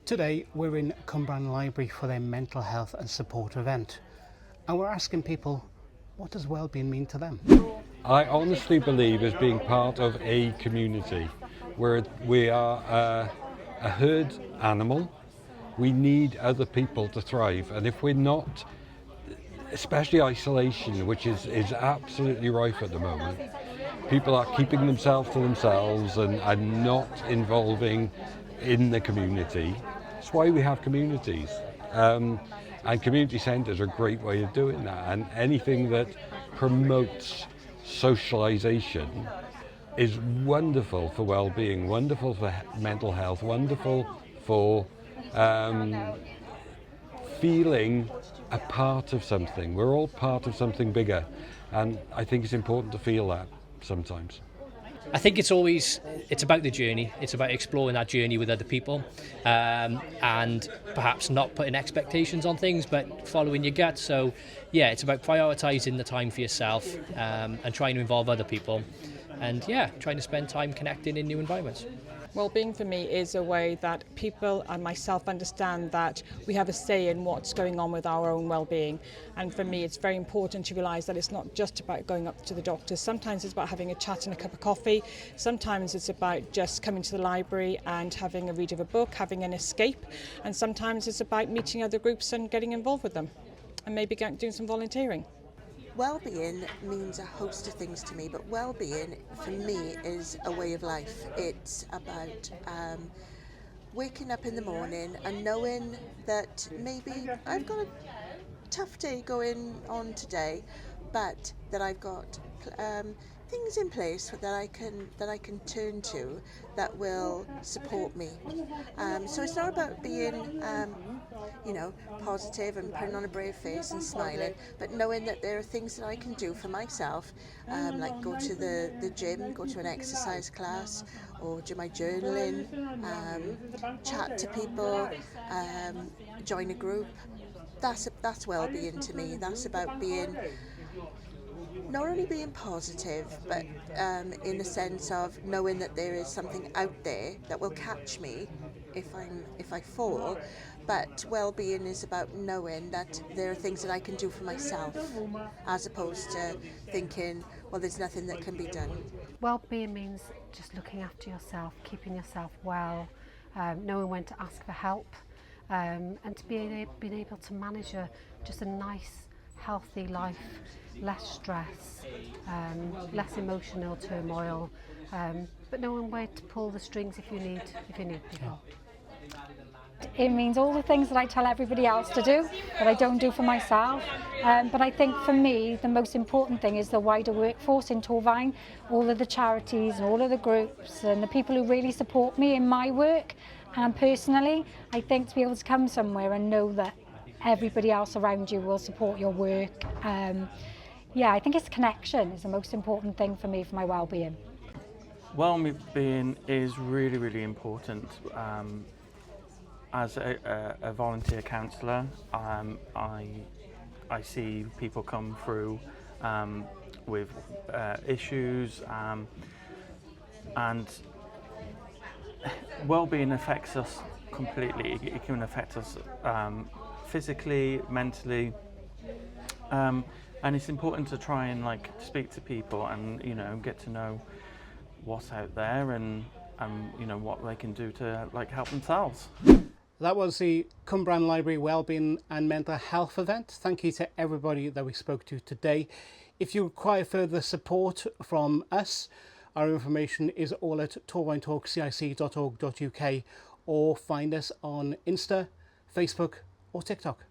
Today we're in Cumbrian Library for their mental health and support event, and we're asking people, what does wellbeing mean to them? I honestly believe as being part of a community where we are a herd animal. We need other people to thrive, and if we're not, especially isolation, which is absolutely rife at the moment, people are keeping themselves to themselves and not involving in the community. That's why we have communities. And community centres are a great way of doing that. And anything that promotes socialisation is wonderful for well-being, wonderful for mental health, wonderful for feeling a part of something. We're all part of something bigger. And I think it's important to feel that sometimes. I think it's about the journey. It's about exploring that journey with other people, and perhaps not putting expectations on things, but following your gut. So, yeah, it's about prioritising the time for yourself and trying to involve other people, and trying to spend time connecting in new environments. Wellbeing for me is a way that people and myself understand that we have a say in what's going on with our own well-being. And for me, it's very important to realise that it's not just about going up to the doctor. Sometimes it's about having a chat and a cup of coffee. Sometimes it's about just coming to the library and having a read of a book, having an escape. And sometimes it's about meeting other groups and getting involved with them, and maybe doing some volunteering. Well-being means a host of things to me, but well-being for me is a way of life. It's about waking up in the morning and knowing that maybe I've got a tough day going on today, but that I've got things in place that I can turn to that will support me. So it's not about being positive and putting on a brave face and smiling, but knowing that there are things that I can do for myself, like go to the gym, go to an exercise class, or do my journaling, chat to people, join a group. That's well-being to me. That's about being not only being positive, but in the sense of knowing that there is something out there that will catch me if I fall. But well-being is about knowing that there are things that I can do for myself, as opposed to thinking, well, there's nothing that can be done. Well-being means just looking after yourself, keeping yourself well, knowing when to ask for help, and to being able to manage just a nice, healthy life, less stress, less emotional turmoil, but knowing where to pull the strings if you need people. It means all the things that I tell everybody else to do, that I don't do for myself. But I think for me, the most important thing is the wider workforce in Torfaen, all of the charities and all of the groups and the people who really support me in my work. And personally, I think to be able to come somewhere and know that everybody else around you will support your work. I think it's connection is the most important thing for me for my well-being. Well-being is really, really important. As a volunteer counsellor, I see people come through with issues, and well-being affects us completely. It can affect us physically, mentally, and it's important to try and speak to people and get to know what's out there and what they can do to help themselves. That was the Cumbrian Library Wellbeing and Mental Health event. Thank you to everybody that we spoke to today. If you require further support from us, our information is all at torfaentalkcic.org.uk, or find us on Insta, Facebook or TikTok.